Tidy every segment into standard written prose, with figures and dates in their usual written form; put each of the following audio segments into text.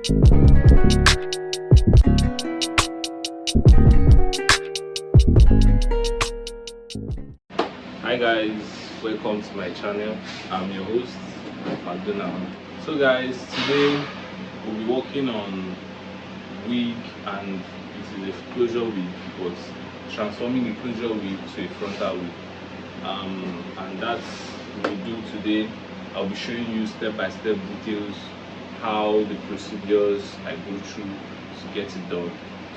Hi guys, welcome to my channel. I'm your host, Macdonald. So guys, today we'll be working on wig, and it is a closure wig, but transforming a closure wig to a frontal wig. And that's what we do today. I'll be showing you step-by-step details, how the procedures I go through to get it done,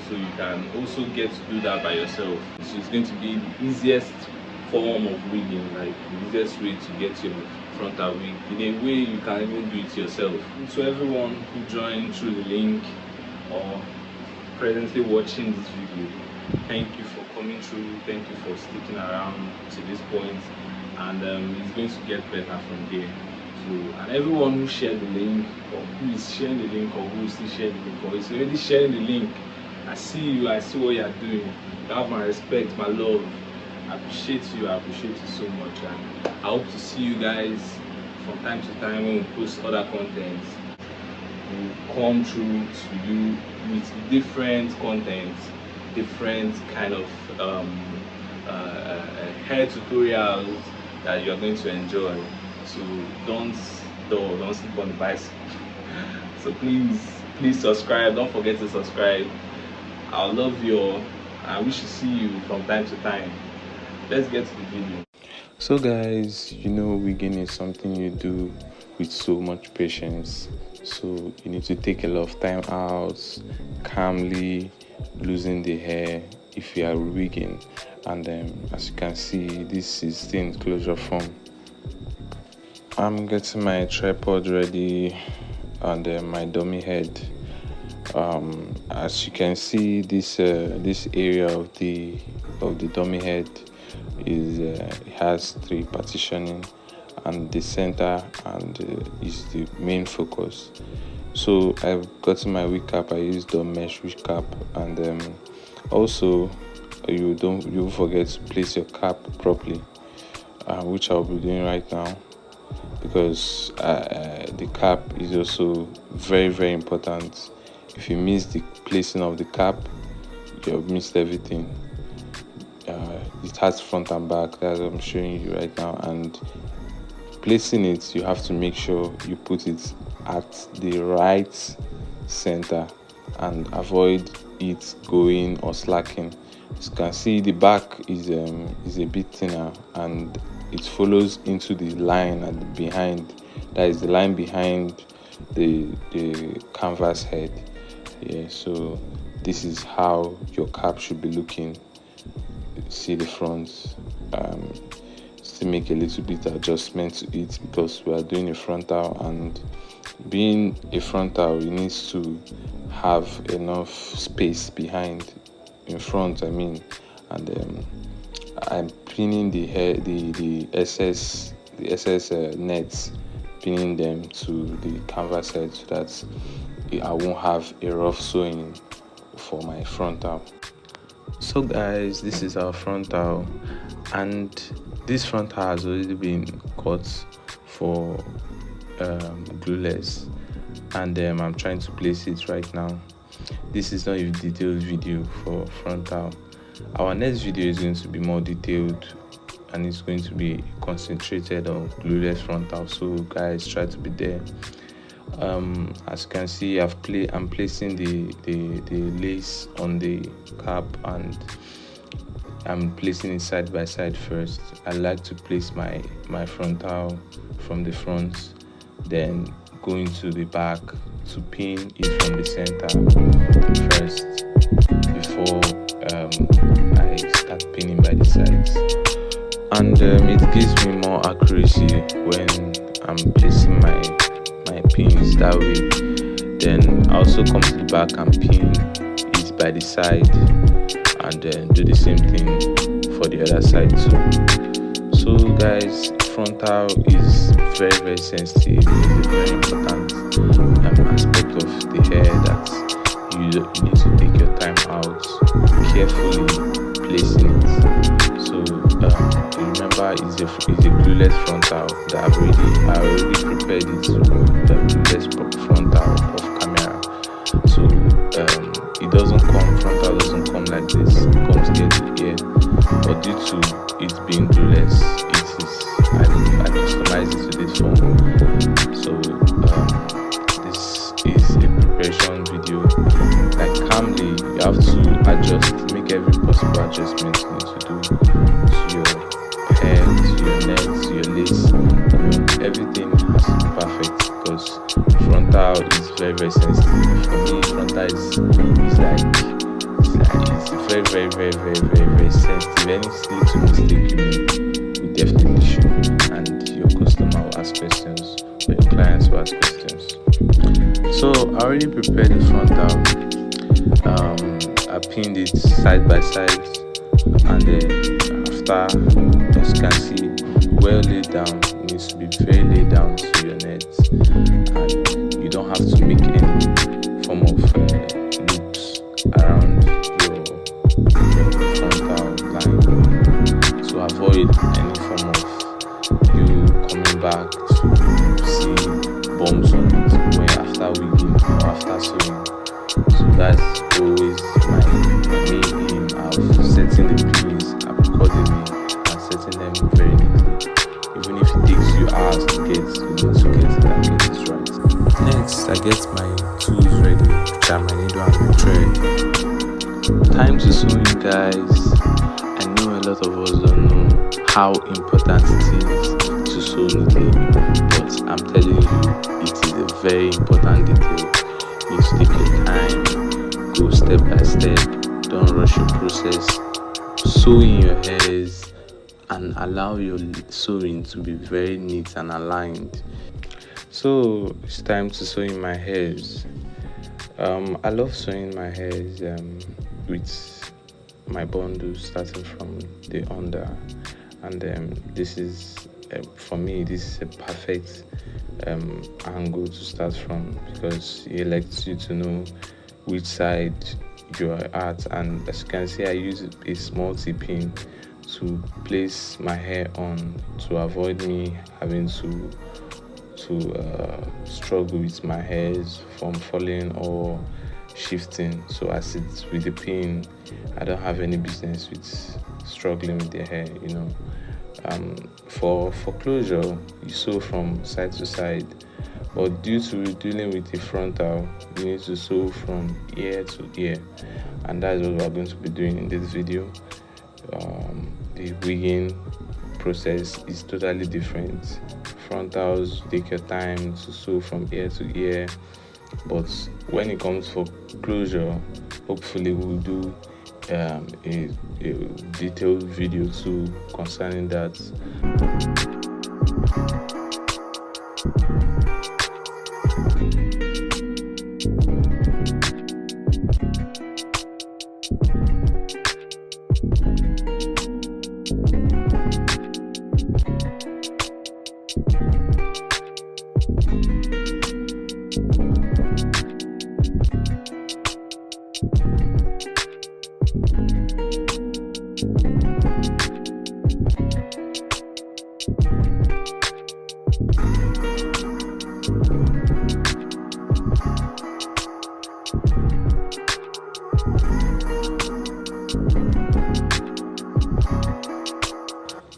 so you can also get to do that by yourself. So it's going to be the easiest form of wigging, like the easiest way to get your frontal wig. In a way, you can even do it yourself. So everyone who joined through the link or presently watching this video, thank you for coming through, thank you for sticking around to this point, and it's going to get better from there. So, and everyone who shared the link, or who is sharing the link, or who is still sharing the link, or is already sharing the link, I see you, I see what you are doing. You have my respect, my love. I appreciate you so much, and I hope to see you guys from time to time when we post other content. We'll come through to you with different content, different kind of hair tutorials that you're going to enjoy. So don't sleep on the bicycle. So please subscribe. Don't forget to subscribe. I love you all. I wish to see you from time to time. Let's get to the video. So guys, you know, wigging is something you do with so much patience. So you need to take a lot of time out, calmly losing the hair if you are wigging. And as you can see, this is still in closure form. I'm getting my tripod ready and my dummy head. As you can see, this area of the dummy head has 3 partitioning, and the center is the main focus. So I've gotten my wig cap. I used the mesh wig cap, and also you don't forget to place your cap properly, which I'll be doing right now, because the cap is also very important. If you miss the placing of the cap, you've missed everything. It has front and back, that's what I'm showing you right now, and placing it, you have to make sure you put it at the right center and avoid it going or slacking. As you can see, the back is a bit thinner, and it follows into the line at the behind. That is the line behind the canvas head. Yeah, so this is how your cap should be looking. See the front. Still make a little bit adjustment to it because we are doing a frontal, and being a frontal, you need to have enough space behind, in front, I mean. And I'm pinning the hair, the SS nets, pinning them to the canvas head so that I won't have a rough sewing for my frontal. So guys, this is our frontal, and this frontal has already been cut for glueless, and I'm trying to place it right now. This is not a detailed video for frontal. Our next video is going to be more detailed, and it's going to be concentrated on glueless frontal, so guys, try to be there. As you can see, I'm placing the lace on the cap, and I'm placing it side by side first. I like to place my frontal from the front, then going to the back to pin it from the center first before I start pinning by the sides. And it gives me more accuracy when I'm placing my pins that way. Then I also come to the back and pin it by the side, and then do the same thing for the other side too. So guys, frontal is very sensitive. It's a very important aspect of the hair that you need to take your time out, carefully placing it. So remember, it's a glueless frontal that I already prepared it with the glueless frontal off camera. it doesn't come, frontal doesn't come like this, it comes ear to ear. But due to it being glueless, I customize it to this form. So this is a preparation video. Like calmly, you have to adjust, make every possible adjustment you need to do to your hair, to your neck, to your lace. Everything has to be perfect because frontal is very, very sensitive. For me, frontal is very, very, very, very, very, very sensitive. Any little mistake you make will definitely show, and your customer will ask questions, or your clients will ask questions. So I already prepared the frontal. I pinned it side by side, and then after, as you can see, well laid down. It needs to be very laid down to your net, and you don't have to make any form of loops around your frontal line to avoid any form of you coming back to see bumps on it when after wigging or after sewing. So that's always my main aim of setting the pins accordingly and setting them very neatly. Even if it takes you hours to get, you need to get it and get it right. Next, I get my tools ready, which are my needle and my thread. Time to sewing, guys. I know a lot of us don't know how important it is to sew neatly, but I'm telling you, it is a very important detail. You need to take your time, go step by step, don't rush your process. Sew in your hairs and allow your sewing to be very neat and aligned. So it's time to sew in my hairs. I love sewing my hairs with my bundles starting from the under, and this is for me, this is a perfect angle to start from because it lets you to know which side you are at. And as you can see, I use a small T-pin to place my hair on to avoid me having to struggle with my hairs from falling or shifting. So as it's with the pin, I don't have any business with struggling with the hair, you know. For closure, you sew from side to side, but due to dealing with the frontal, you need to sew from ear to ear, and that's what we're going to be doing in this video. The wigging process is totally different. Frontals take your time to sew from ear to ear, but when it comes for closure, hopefully we'll do a detailed video too concerning that.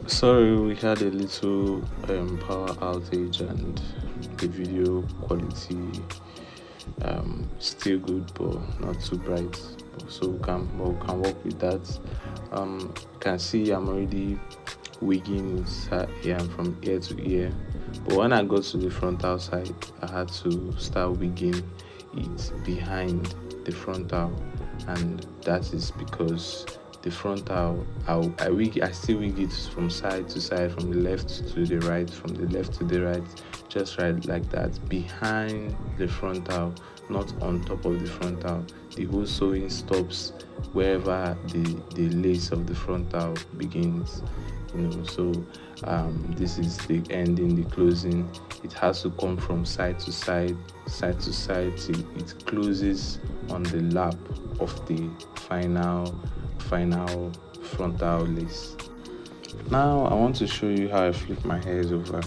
Sorry, we had a little power outage and the video quality still good but not too bright, so we can work with that. You can see I'm already wigging from ear to ear, but when I got to the frontal side, I had to start wigging it behind the frontal, and that is because the frontal, I still wig it from side to side, from the left to the right, from the left to the right, just right like that, behind the frontal, not on top of the frontal. The whole sewing stops wherever the lace of the frontal begins, you know. So this is the ending, the closing. It has to come from side to side till it closes on the lap of the final frontal lace. Now I want to show you how I flip my hairs over.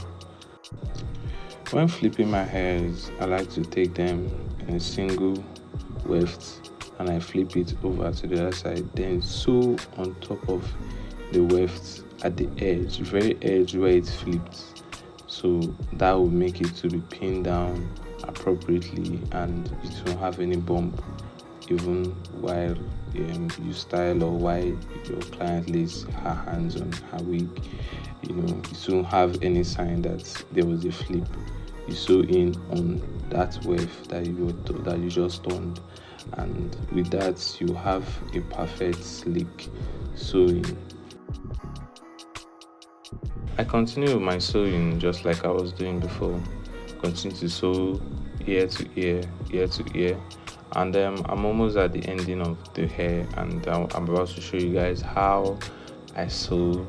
When flipping my hairs, I like to take them in a single weft and I flip it over to the other side, then sew on top of the weft at the edge, very edge where it flipped. So that will make it to be pinned down appropriately, and it won't have any bump even while you style or while your client lays her hands on her wig. It won't have any sign that there was a flip. You sew in on that weft that you just turned, and with that you have a perfect slick sewing. I continue with my sewing just like I was doing before. Continue to sew ear to ear, ear to ear, and I'm almost at the ending of the hair, and I'm about to show you guys how I sew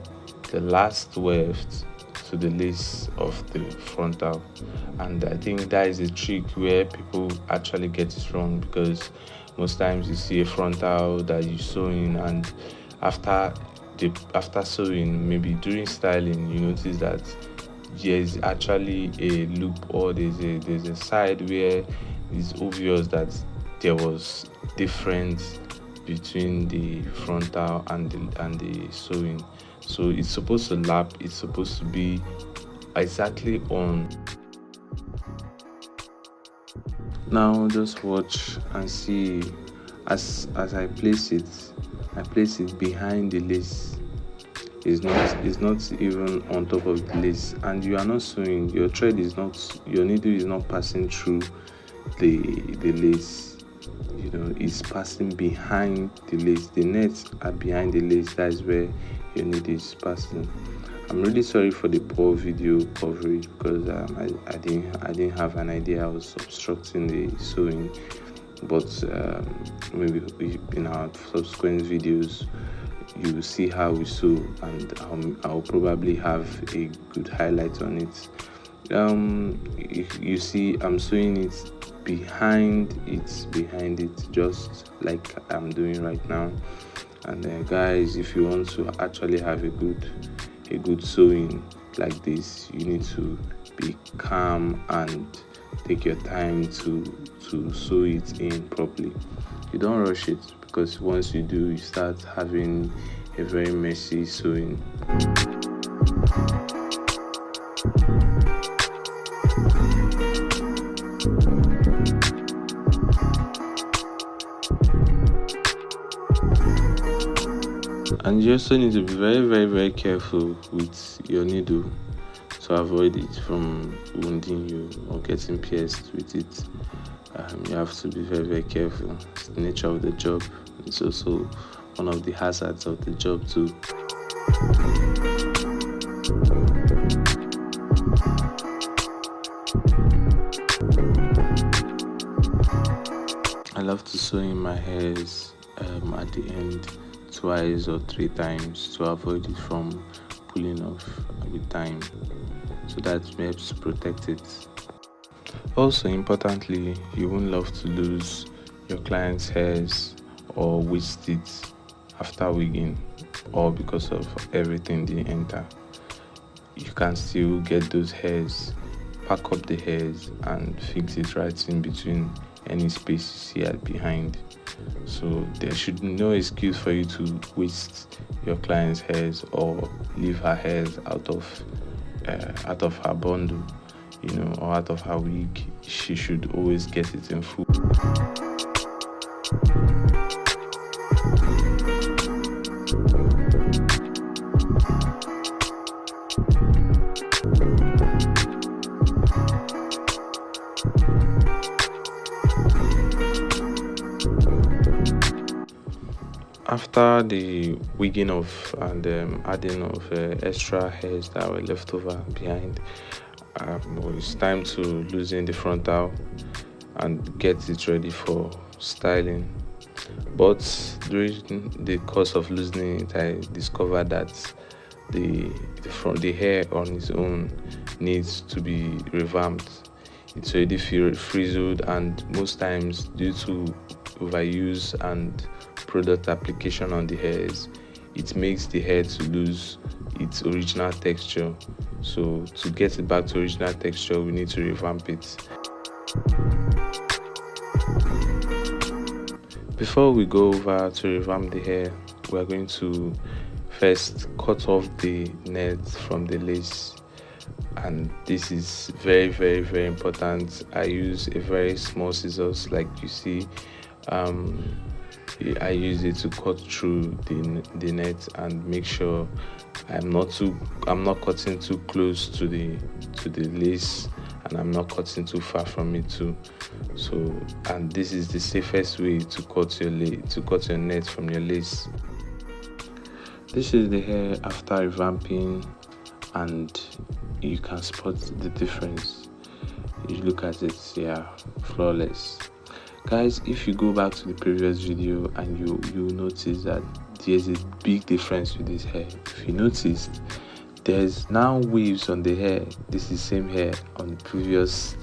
the last weft to the lace of the frontal. And I think that is a trick where people actually get it wrong, because most times you see a frontal that you sew in, and after sewing, maybe during styling, you notice that there's actually a loop, or there's a side where it's obvious that there was difference between the frontal and the sewing. So it's supposed to lap, it's supposed to be exactly on. Now just watch and see. As I place it behind the lace. It's not even on top of the lace, and you are not sewing. Your needle is not passing through the lace. It's passing behind the lace. The nets are behind the lace. That is where your needle is passing. I'm really sorry for the poor video coverage, because I didn't have an idea I was obstructing the sewing. But maybe in our subsequent videos you will see how we sew, and I'll probably have a good highlight on it. You see I'm sewing it behind it, just like I'm doing right now. And guys, if you want to actually have a good sewing like this, you need to be calm and take your time to sew it in properly. You don't rush it, because once you do, you start having a very messy sewing. And you also need to be very, very, very careful with your needle to avoid it from wounding you or getting pierced with it. You have to be very, very careful. It's the nature of the job. It's also one of the hazards of the job too. I love to sew in my hairs at the end twice or 3 times to avoid it from pulling off with time, so that helps protect it. Also, importantly, you won't love to lose your client's hairs or waste it after wigging, or because of everything they enter. You can still get those hairs, pack up the hairs and fix it right in between any space you see at behind. So there should be no excuse for you to waste your client's hairs or leave her hairs out of her bundle, or out of her wig. She should always get it in full. After the wigging off and adding of extra hairs that were left over behind, it's time to loosen the frontal and get it ready for styling. But during the course of loosening it, I discovered that the hair on its own needs to be revamped. It's already frizzled, and most times due to overuse and product application on the hairs, it makes the hair to lose its original texture. So to get it back to original texture, we need to revamp it. Before we go over to revamp the hair, we are going to first cut off the net from the lace, and this is very important. I use a very small scissors, like you see. I use it to cut through the net and make sure I'm not cutting too close to the lace, and I'm not cutting too far from it too. So, and this is the safest way to cut your net from your lace. This is the hair after revamping, and you can spot the difference. You look at it, yeah, flawless. Guys, if you go back to the previous video and you notice that there's a big difference with this hair. If you noticed, there's now waves on the hair. This is same hair on the previous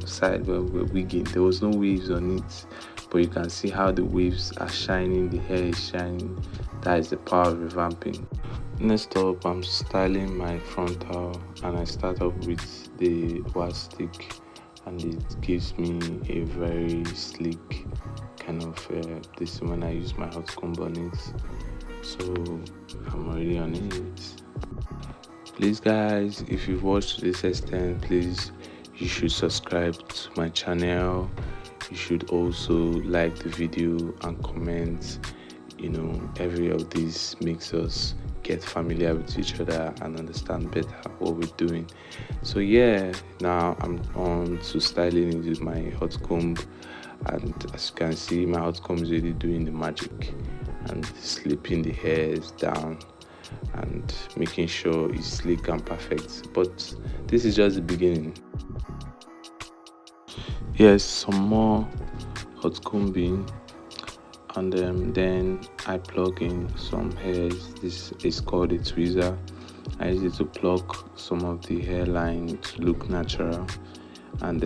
side where we're wigging. There was no waves on it, but you can see how the waves are shining, the hair is shining. That is the power of revamping. Next up, I'm styling my frontal, and I start off with the wax stick, and it gives me a very sleek kind of this is when I use my hot comb on it. So I'm already on it. Please guys, if you've watched to this extent, please, you should subscribe to my channel. You should also like the video and comment. You know, every of these makes us get familiar with each other and understand better what we're doing. So yeah, now I'm on to styling it with my hot comb, and as you can see, my hot comb is really doing the magic and slipping the hairs down and making sure it's sleek and perfect. But this is just the beginning. Yes, some more hot combing, and then I plug in some hairs. This is called a tweezer. I use it to pluck some of the hairline to look natural, and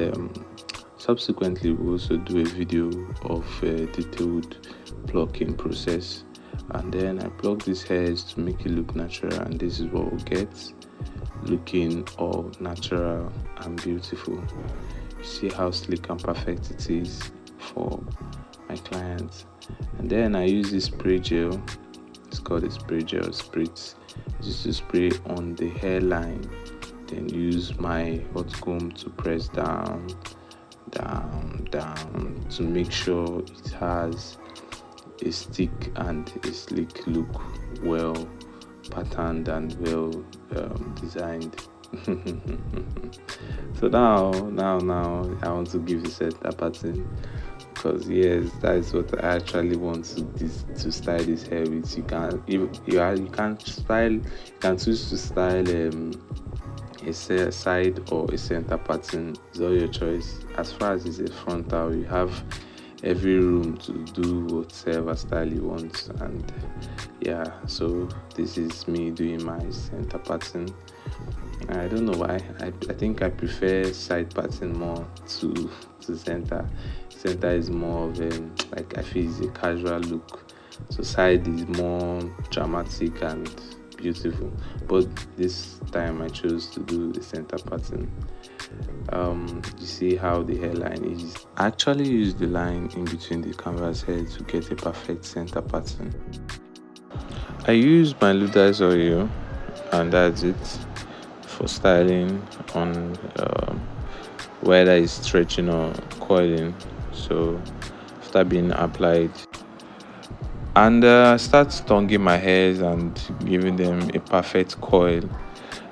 subsequently we also do a video of a detailed plucking process, and then I pluck these hairs to make it look natural, and this is what we'll get, looking all natural and beautiful. You see how sleek and perfect it is for my clients. And then I use this spray gel. It's called a spray gel spritz, just to spray on the hairline, then use my hot comb to press down to make sure it has a stick and a sleek look, well patterned and well designed. So now I want to give the center pattern, because yes, that is what I actually want to style this hair with. You can choose to style a side or a center pattern. It's all your choice. As far as it's a frontal, you have every room to do whatever style you want. And yeah, so this is me doing my center pattern. I don't know why. I think I prefer side pattern more to center. Center is more of like, I feel it's a casual look. So side is more dramatic and beautiful. But this time I chose to do the center pattern. You see how the hairline is. I actually use the line in between the canvas hair to get a perfect center pattern. I use my Ludi's oil, and that's it for styling on whether it's stretching or coiling. So after being applied, and I start tonguing my hairs and giving them a perfect coil,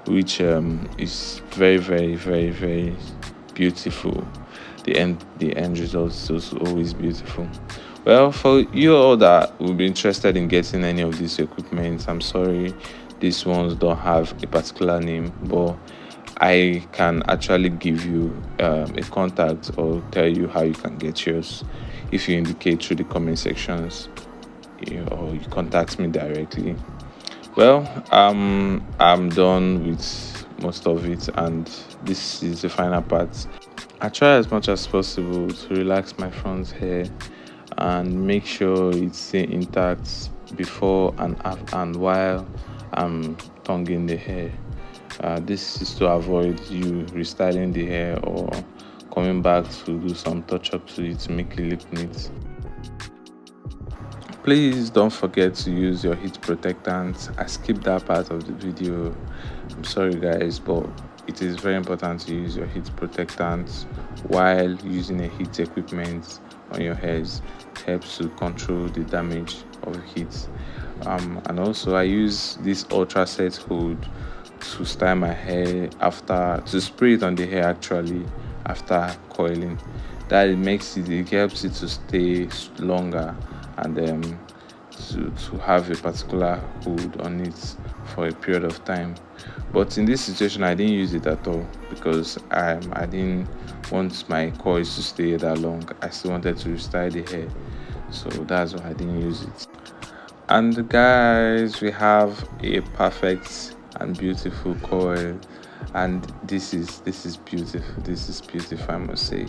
which is very beautiful. The end result is also always beautiful. Well, for you all that will be interested in getting any of these equipment, I'm sorry, these ones don't have a particular name, but I can actually give you a contact or tell you how you can get yours if you indicate through the comment sections, or you contact me directly. Well, I'm done with most of it, and this is the final part. I try as much as possible to relax my front hair and make sure it's intact before and while I'm tonguing the hair. This is to avoid you restyling the hair or coming back to do some touch up to it to make it look neat. Please don't forget to use your heat protectant. I skipped that part of the video. I'm sorry guys, but it is very important to use your heat protectant while using a heat equipment on your hairs. It helps to control the damage of heat. And also I use this ultra set hood to style my hair after, to spray it on the hair actually after coiling. That it helps it to stay longer, and to have a particular hold on it for a period of time. But in this situation I didn't use it at all because I didn't want my coils to stay that long. I still wanted to style the hair, so that's why I didn't use it. And guys, we have a perfect and beautiful coil, and this is beautiful. This is beautiful, I must say.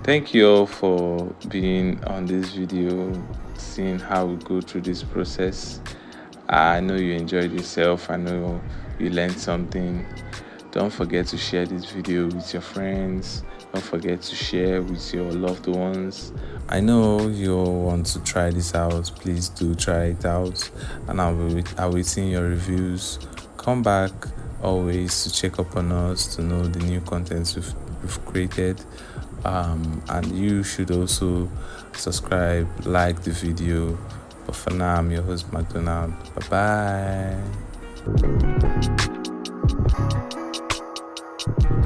Thank you all for being on this video, seeing how we go through this process. I know you enjoyed yourself. I know you learned something. Don't forget to share this video with your friends. Don't forget to share with your loved ones. I know you all want to try this out. Please do try it out, and I'll be seeing your reviews. Come back always to check up on us to know the new contents we've created. And you should also subscribe, like the video. But for now, I'm your host Macdonald. Bye bye.